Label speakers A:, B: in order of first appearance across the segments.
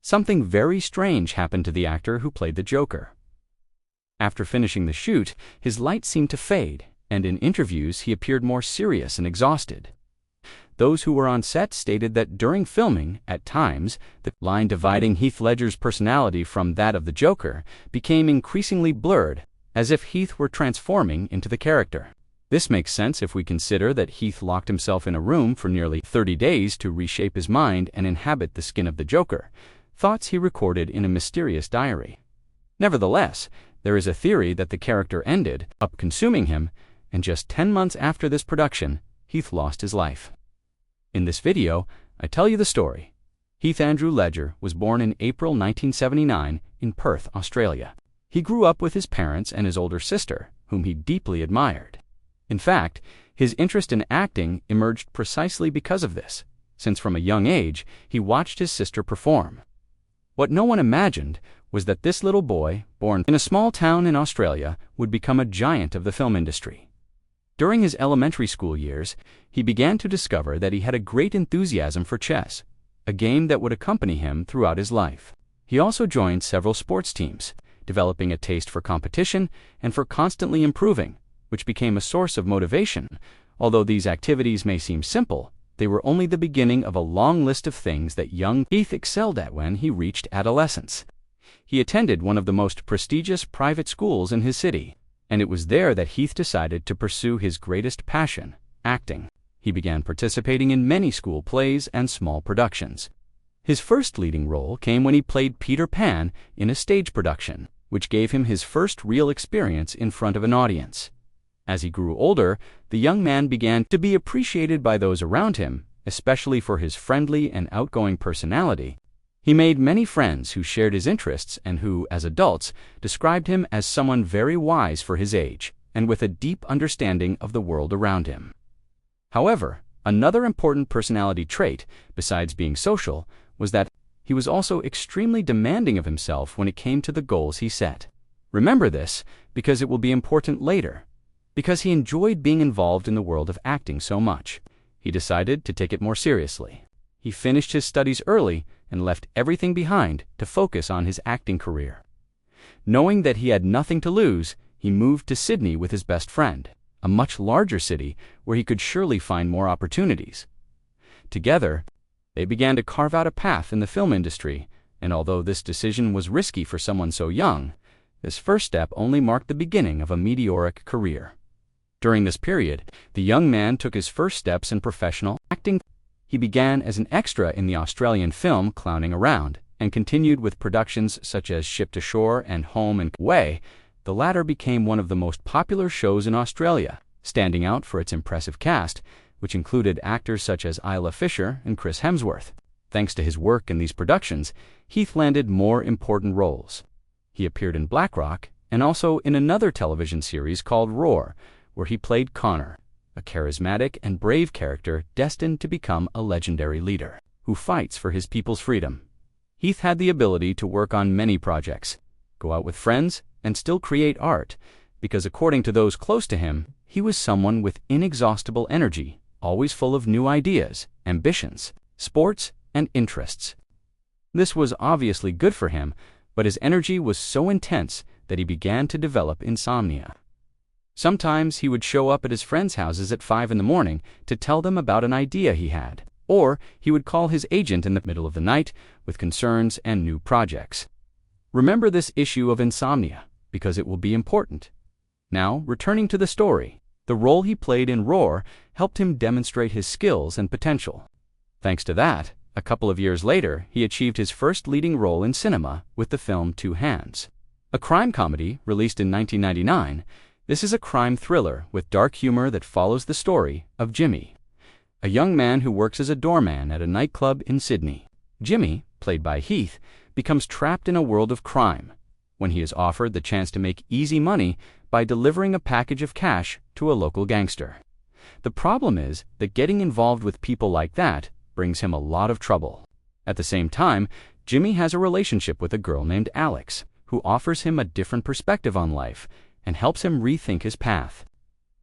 A: something very strange happened to the actor who played the Joker. After finishing the shoot, his light seemed to fade, and in interviews he appeared more serious and exhausted. Those who were on set stated that during filming, at times, the line dividing Heath Ledger's personality from that of the Joker became increasingly blurred, as if Heath were transforming into the character. This makes sense if we consider that Heath locked himself in a room for nearly 30 days to reshape his mind and inhabit the skin of the Joker, thoughts he recorded in a mysterious diary. Nevertheless, there is a theory that the character ended up consuming him, and just 10 months after this production, Heath lost his life. In this video, I tell you the story. Heath Andrew Ledger was born in April 1979 in Perth, Australia. He grew up with his parents and his older sister, whom he deeply admired. In fact, his interest in acting emerged precisely because of this, since from a young age he watched his sister perform. What no one imagined was that this little boy, born in a small town in Australia, would become a giant of the film industry. During his elementary school years, he began to discover that he had a great enthusiasm for chess, a game that would accompany him throughout his life. He also joined several sports teams, developing a taste for competition and for constantly improving, which became a source of motivation. Although these activities may seem simple, they were only the beginning of a long list of things that young Heath excelled at when he reached adolescence. He attended one of the most prestigious private schools in his city, and it was there that Heath decided to pursue his greatest passion, acting. He began participating in many school plays and small productions. His first leading role came when he played Peter Pan in a stage production, which gave him his first real experience in front of an audience. As he grew older, the young man began to be appreciated by those around him, especially for his friendly and outgoing personality. He made many friends who shared his interests and who, as adults, described him as someone very wise for his age and with a deep understanding of the world around him. However, another important personality trait, besides being social, was that he was also extremely demanding of himself when it came to the goals he set. Remember this, because it will be important later. Because he enjoyed being involved in the world of acting so much, he decided to take it more seriously. He finished his studies early and left everything behind to focus on his acting career. Knowing that he had nothing to lose, he moved to Sydney with his best friend, a much larger city where he could surely find more opportunities. Together, they began to carve out a path in the film industry, and although this decision was risky for someone so young, this first step only marked the beginning of a meteoric career. During this period, the young man took his first steps in professional acting. He began as an extra in the Australian film Clowning Around, and continued with productions such as Ship to Shore and Home and Away. The latter became one of the most popular shows in Australia, standing out for its impressive cast, which included actors such as Isla Fisher and Chris Hemsworth. Thanks to his work in these productions, Heath landed more important roles. He appeared in Black Rock and also in another television series called Roar, where he played Connor, a charismatic and brave character destined to become a legendary leader who fights for his people's freedom. Heath had the ability to work on many projects, go out with friends, and still create art, because according to those close to him, he was someone with inexhaustible energy, always full of new ideas, ambitions, sports, and interests. This was obviously good for him, but his energy was so intense that he began to develop insomnia. Sometimes he would show up at his friends' houses at 5 in the morning to tell them about an idea he had, or he would call his agent in the middle of the night with concerns and new projects. Remember this issue of insomnia, because it will be important. Now, returning to the story, the role he played in Roar helped him demonstrate his skills and potential. Thanks to that, a couple of years later, he achieved his first leading role in cinema with the film Two Hands, a crime comedy released in 1999. This is a crime thriller with dark humor that follows the story of Jimmy, a young man who works as a doorman at a nightclub in Sydney. Jimmy, played by Heath, becomes trapped in a world of crime when he is offered the chance to make easy money by delivering a package of cash to a local gangster. The problem is that getting involved with people like that brings him a lot of trouble. At the same time, Jimmy has a relationship with a girl named Alex, who offers him a different perspective on life and helps him rethink his path.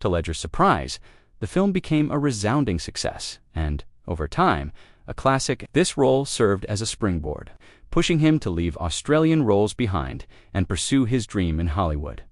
A: To Ledger's surprise, the film became a resounding success and, over time, a classic. This role served as a springboard, pushing him to leave Australian roles behind and pursue his dream in Hollywood.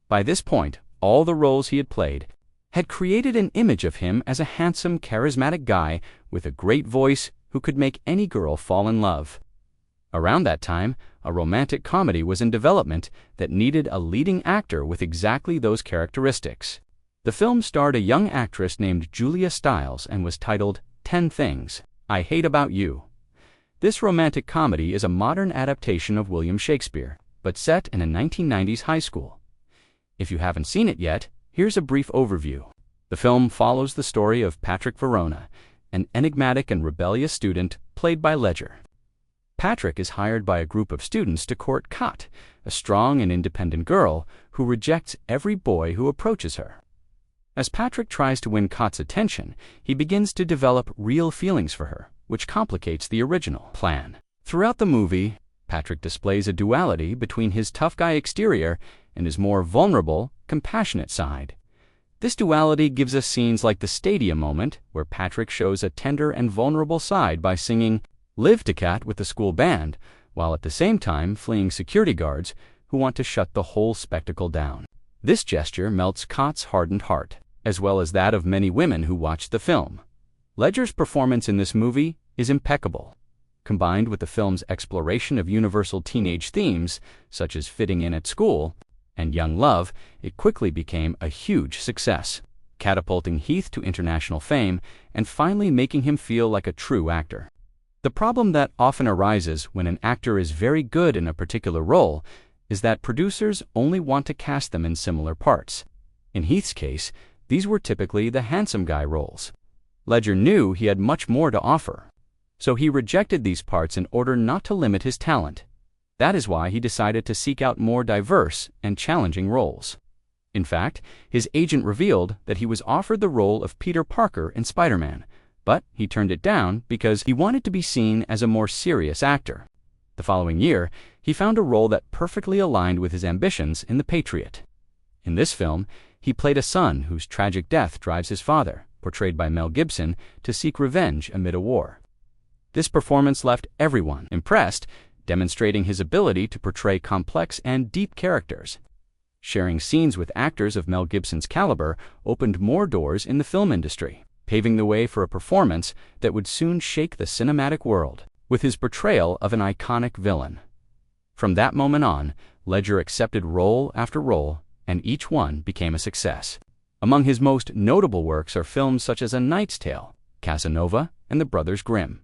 A: By this point, all the roles he had played had created an image of him as a handsome, charismatic guy with a great voice who could make any girl fall in love. Around that time, a romantic comedy was in development that needed a leading actor with exactly those characteristics. The film starred a young actress named Julia Stiles and was titled 10 Things I Hate About You. This romantic comedy is a modern adaptation of William Shakespeare, but set in a 1990s high school. If you haven't seen it yet, here's a brief overview. The film follows the story of Patrick Verona, an enigmatic and rebellious student played by Ledger. Patrick is hired by a group of students to court Kat, a strong and independent girl who rejects every boy who approaches her. As Patrick tries to win Kat's attention, he begins to develop real feelings for her, which complicates the original plan. Throughout the movie, Patrick displays a duality between his tough guy exterior and his more vulnerable, compassionate side. This duality gives us scenes like the stadium moment, where Patrick shows a tender and vulnerable side by singing Live to Kat with the school band, while at the same time fleeing security guards who want to shut the whole spectacle down. This gesture melts Kat's hardened heart, as well as that of many women who watched the film. Ledger's performance in this movie is impeccable. Combined with the film's exploration of universal teenage themes, such as fitting in at school and young love, it quickly became a huge success, catapulting Heath to international fame and finally making him feel like a true actor. The problem that often arises when an actor is very good in a particular role is that producers only want to cast them in similar parts. In Heath's case, these were typically the handsome guy roles. Ledger knew he had much more to offer, so he rejected these parts in order not to limit his talent. That is why he decided to seek out more diverse and challenging roles. In fact, his agent revealed that he was offered the role of Peter Parker in Spider-Man, but he turned it down because he wanted to be seen as a more serious actor. The following year, he found a role that perfectly aligned with his ambitions in The Patriot. In this film, he played a son whose tragic death drives his father, portrayed by Mel Gibson, to seek revenge amid a war. This performance left everyone impressed, demonstrating his ability to portray complex and deep characters. Sharing scenes with actors of Mel Gibson's caliber opened more doors in the film industry, paving the way for a performance that would soon shake the cinematic world with his portrayal of an iconic villain. From that moment on, Ledger accepted role after role, and each one became a success. Among his most notable works are films such as A Knight's Tale, Casanova, and The Brothers Grimm.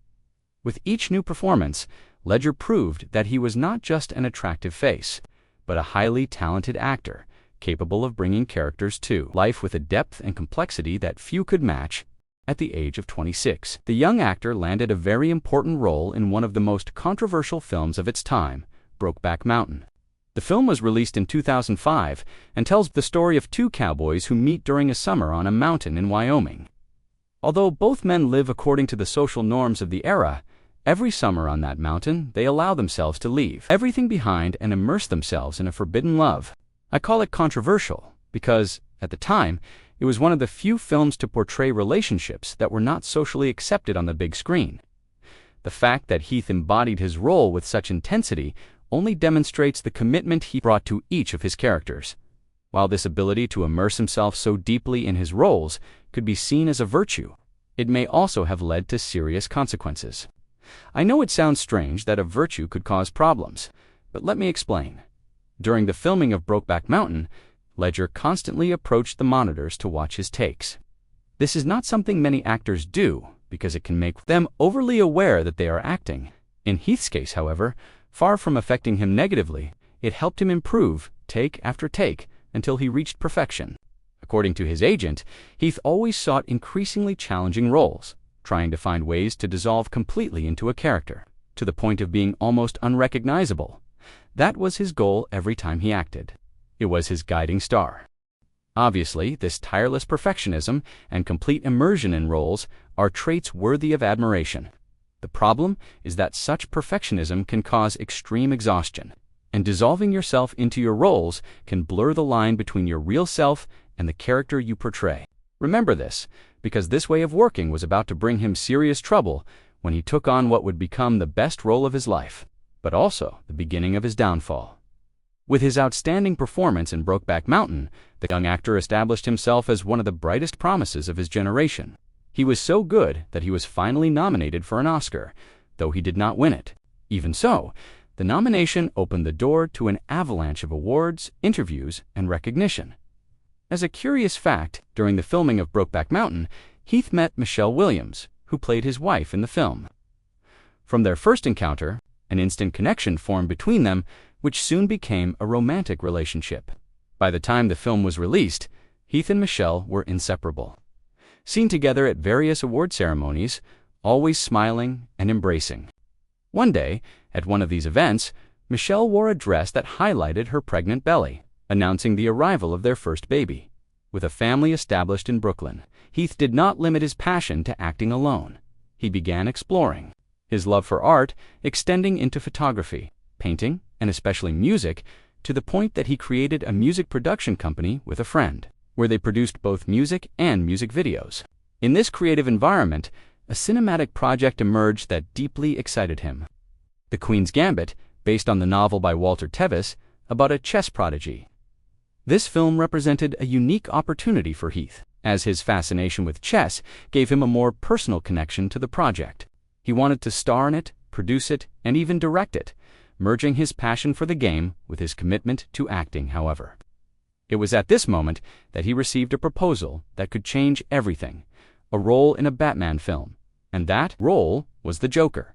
A: With each new performance, Ledger proved that he was not just an attractive face, but a highly talented actor, capable of bringing characters to life with a depth and complexity that few could match. At the age of 26, the young actor landed a very important role in one of the most controversial films of its time, Brokeback Mountain. The film was released in 2005 and tells the story of two cowboys who meet during a summer on a mountain in Wyoming. Although both men live according to the social norms of the era, every summer on that mountain they allow themselves to leave everything behind and immerse themselves in a forbidden love. I call it controversial because, at the time, it was one of the few films to portray relationships that were not socially accepted on the big screen. The fact that Heath embodied his role with such intensity only demonstrates the commitment he brought to each of his characters. While this ability to immerse himself so deeply in his roles could be seen as a virtue, it may also have led to serious consequences. I know it sounds strange that a virtue could cause problems, but let me explain. During the filming of Brokeback Mountain, Ledger constantly approached the monitors to watch his takes. This is not something many actors do because it can make them overly aware that they are acting. In Heath's case, however, far from affecting him negatively, it helped him improve take after take until he reached perfection. According to his agent, Heath always sought increasingly challenging roles, trying to find ways to dissolve completely into a character, to the point of being almost unrecognizable. That was his goal every time he acted. It was his guiding star. Obviously, this tireless perfectionism and complete immersion in roles are traits worthy of admiration. The problem is that such perfectionism can cause extreme exhaustion, and dissolving yourself into your roles can blur the line between your real self and the character you portray. Remember this, because this way of working was about to bring him serious trouble when he took on what would become the best role of his life. but also the beginning of his downfall. With his outstanding performance in Brokeback Mountain, the young actor established himself as one of the brightest promises of his generation. He was so good that he was finally nominated for an Oscar, though he did not win it. Even so, the nomination opened the door to an avalanche of awards, interviews, and recognition. As a curious fact, during the filming of Brokeback Mountain, Heath met Michelle Williams, who played his wife in the film. From their first encounter, an instant connection formed between them, which soon became a romantic relationship. By the time the film was released, Heath and Michelle were inseparable. Seen together at various award ceremonies, always smiling and embracing. One day, at one of these events, Michelle wore a dress that highlighted her pregnant belly, announcing the arrival of their first baby. With a family established in Brooklyn, Heath did not limit his passion to acting alone. He began exploring, his love for art extending into photography, painting, and especially music, to the point that he created a music production company with a friend, where they produced both music and music videos. In this creative environment, a cinematic project emerged that deeply excited him. The Queen's Gambit, based on the novel by Walter Tevis about a chess prodigy. This film represented a unique opportunity for Heath, as his fascination with chess gave him a more personal connection to the project. He wanted to star in it, produce it, and even direct it, merging his passion for the game with his commitment to acting, however. It was at this moment that he received a proposal that could change everything, a role in a Batman film, and that role was the Joker.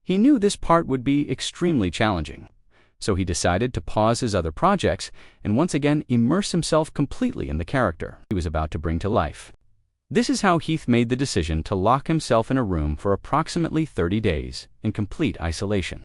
A: He knew this part would be extremely challenging, so he decided to pause his other projects and once again immerse himself completely in the character he was about to bring to life. This is how Heath made the decision to lock himself in a room for approximately 30 days in complete isolation,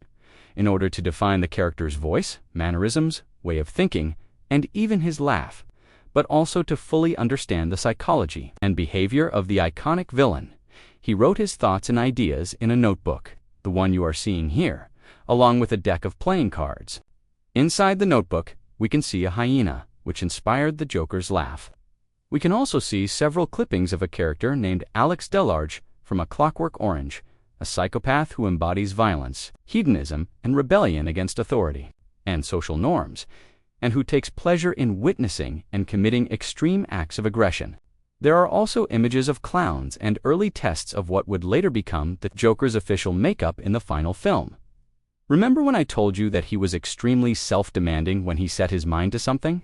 A: in order to define the character's voice, mannerisms, way of thinking, and even his laugh, but also to fully understand the psychology and behavior of the iconic villain. He wrote his thoughts and ideas in a notebook, the one you are seeing here, along with a deck of playing cards. Inside the notebook, we can see a hyena, which inspired the Joker's laugh. We can also see several clippings of a character named Alex Delarge from A Clockwork Orange, a psychopath who embodies violence, hedonism, and rebellion against authority and social norms, and who takes pleasure in witnessing and committing extreme acts of aggression. There are also images of clowns and early tests of what would later become the Joker's official makeup in the final film. Remember when I told you that he was extremely self-demanding when he set his mind to something?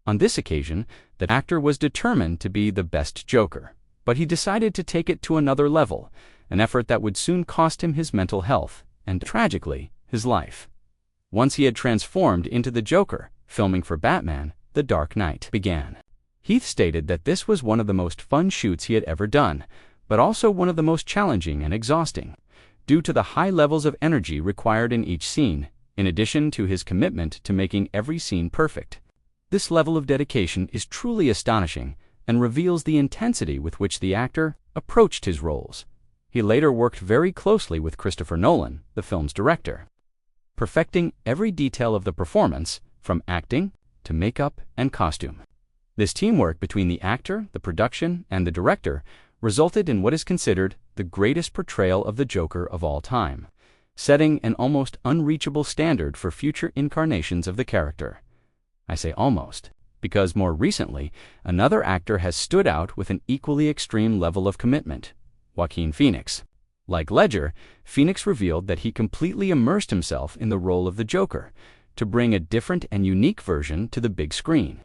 A: On this occasion, the actor was determined to be the best Joker, but he decided to take it to another level, an effort that would soon cost him his mental health and, tragically, his life. Once he had transformed into the Joker, filming for Batman, The Dark Knight began. Heath stated that this was one of the most fun shoots he had ever done, but also one of the most challenging and exhausting, due to the high levels of energy required in each scene, in addition to his commitment to making every scene perfect. This level of dedication is truly astonishing and reveals the intensity with which the actor approached his roles. He later worked very closely with Christopher Nolan, the film's director, perfecting every detail of the performance, from acting to makeup and costume. This teamwork between the actor, the production, and the director resulted in what is considered the greatest portrayal of the Joker of all time, setting an almost unreachable standard for future incarnations of the character. I say almost, because more recently, another actor has stood out with an equally extreme level of commitment, Joaquin Phoenix. Like Ledger, Phoenix revealed that he completely immersed himself in the role of the Joker to bring a different and unique version to the big screen.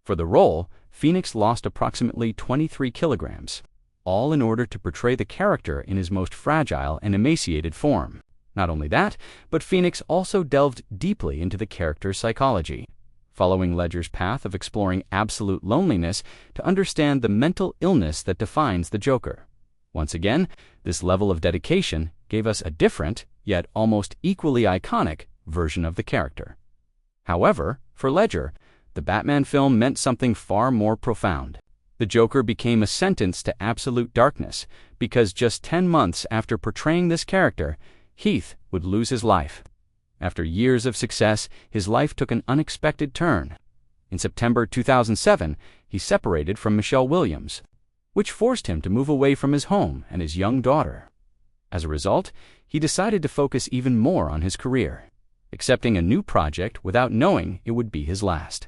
A: For the role, Phoenix lost approximately 23 kilograms, all in order to portray the character in his most fragile and emaciated form. Not only that, but Phoenix also delved deeply into the character's psychology, following Ledger's path of exploring absolute loneliness to understand the mental illness that defines the Joker. Once again, this level of dedication gave us a different, yet almost equally iconic, version of the character. However, for Ledger, the Batman film meant something far more profound. The Joker became a sentence to absolute darkness, because just 10 months after portraying this character, Heath would lose his life. After years of success, his life took an unexpected turn. In September 2007, he separated from Michelle Williams, which forced him to move away from his home and his young daughter. As a result, he decided to focus even more on his career, accepting a new project without knowing it would be his last.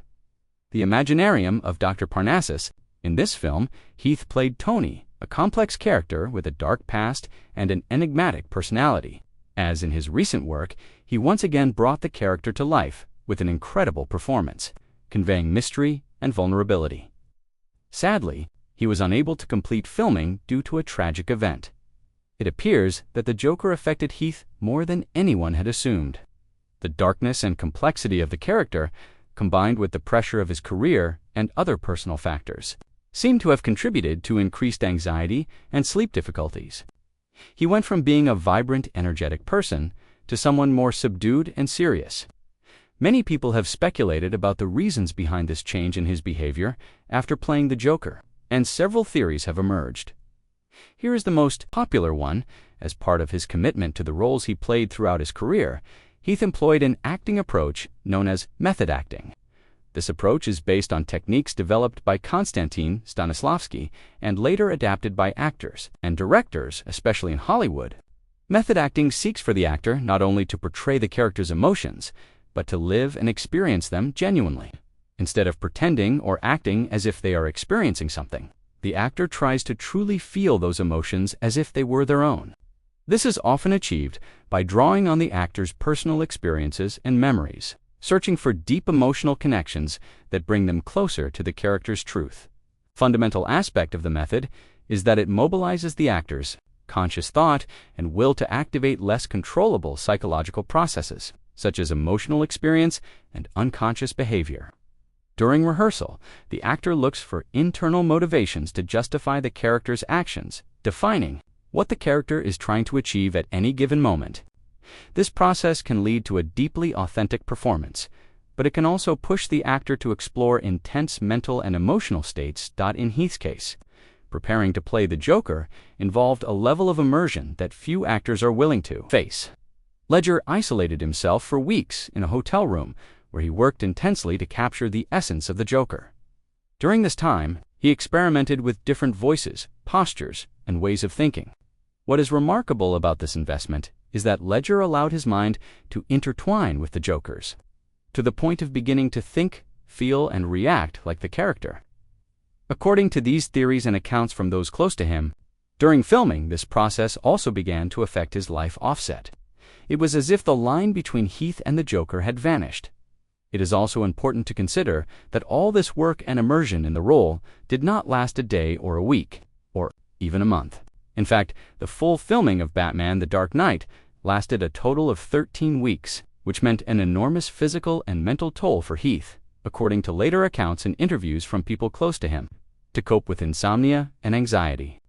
A: The Imaginarium of Dr. Parnassus. In this film, Heath played Tony, a complex character with a dark past and an enigmatic personality. As in his recent work, he once again brought the character to life with an incredible performance, conveying mystery and vulnerability. Sadly, he was unable to complete filming due to a tragic event. It appears that the Joker affected Heath more than anyone had assumed. The darkness and complexity of the character, combined with the pressure of his career and other personal factors, seemed to have contributed to increased anxiety and sleep difficulties. He went from being a vibrant, energetic person to someone more subdued and serious. Many people have speculated about the reasons behind this change in his behavior after playing the Joker, and several theories have emerged. Here is the most popular one. As part of his commitment to the roles he played throughout his career, Heath employed an acting approach known as method acting. This approach is based on techniques developed by Konstantin Stanislavski and later adapted by actors and directors, especially in Hollywood. Method acting seeks for the actor not only to portray the character's emotions, but to live and experience them genuinely. Instead of pretending or acting as if they are experiencing something, the actor tries to truly feel those emotions as if they were their own. This is often achieved by drawing on the actor's personal experiences and memories, searching for deep emotional connections that bring them closer to the character's truth. Fundamental aspect of the method is that it mobilizes the actor's conscious thought and will to activate less controllable psychological processes, such as emotional experience and unconscious behavior. During rehearsal, the actor looks for internal motivations to justify the character's actions, defining what the character is trying to achieve at any given moment. This process can lead to a deeply authentic performance, but it can also push the actor to explore intense mental and emotional states. In Heath's case, preparing to play the Joker involved a level of immersion that few actors are willing to face. Ledger isolated himself for weeks in a hotel room where he worked intensely to capture the essence of the Joker. During this time, he experimented with different voices, postures, and ways of thinking. What is remarkable about this investment is that Ledger allowed his mind to intertwine with the Joker's, to the point of beginning to think, feel, and react like the character. According to these theories and accounts from those close to him, during filming, this process also began to affect his life offset. It was as if the line between Heath and the Joker had vanished. It is also important to consider that all this work and immersion in the role did not last a day or a week, or even a month. In fact, the full filming of Batman: The Dark Knight lasted a total of 13 weeks, which meant an enormous physical and mental toll for Heath, according to later accounts and interviews from people close to him, to cope with insomnia and anxiety.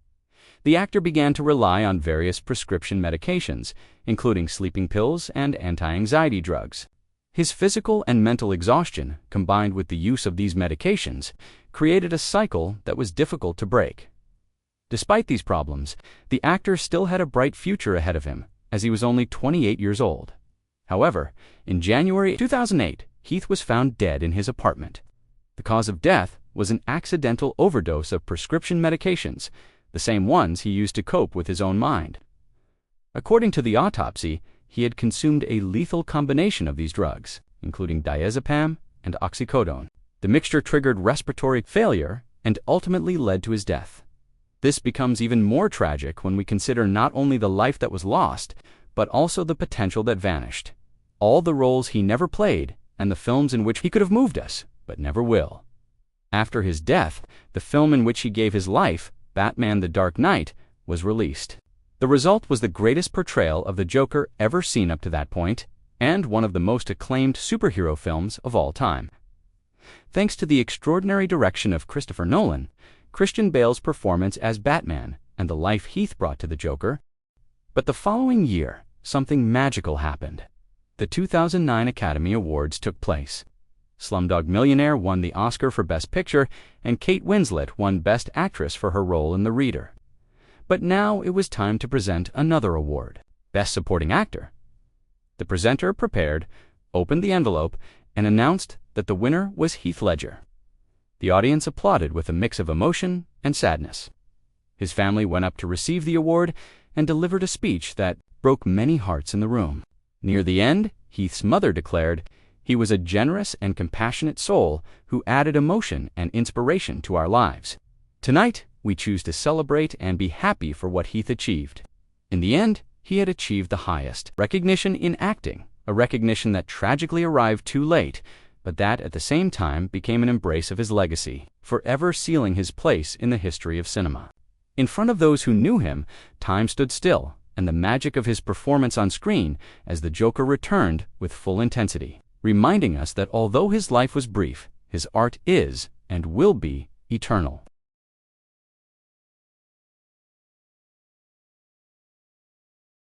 A: The actor began to rely on various prescription medications, including sleeping pills and anti-anxiety drugs. His physical and mental exhaustion, combined with the use of these medications, created a cycle that was difficult to break. Despite these problems, the actor still had a bright future ahead of him, as he was only 28 years old. However, in January 2008, Heath was found dead in his apartment. The cause of death was an accidental overdose of prescription medications, the same ones he used to cope with his own mind. According to the autopsy, he had consumed a lethal combination of these drugs, including diazepam and oxycodone. The mixture triggered respiratory failure and ultimately led to his death. This becomes even more tragic when we consider not only the life that was lost, but also the potential that vanished. All the roles he never played, and the films in which he could have moved us, but never will. After his death, the film in which he gave his life, Batman: The Dark Knight, was released. The result was the greatest portrayal of the Joker ever seen up to that point, and one of the most acclaimed superhero films of all time. Thanks to the extraordinary direction of Christopher Nolan, Christian Bale's performance as Batman, and the life Heath brought to the Joker. But the following year, something magical happened. The 2009 Academy Awards took place. Slumdog Millionaire won the Oscar for Best Picture, and Kate Winslet won Best Actress for her role in The Reader. But now it was time to present another award, Best Supporting Actor. The presenter prepared, opened the envelope, and announced that the winner was Heath Ledger. The audience applauded with a mix of emotion and sadness. His family went up to receive the award and delivered a speech that broke many hearts in the room. Near the end, Heath's mother declared, "He was a generous and compassionate soul who added emotion and inspiration to our lives. Tonight, we choose to celebrate and be happy for what Heath achieved." In the end, he had achieved the highest recognition in acting, a recognition that tragically arrived too late, but that at the same time became an embrace of his legacy, forever sealing his place in the history of cinema. In front of those who knew him, time stood still, and the magic of his performance on screen as the Joker returned with full intensity, reminding us that although his life was brief, his art is and will be eternal.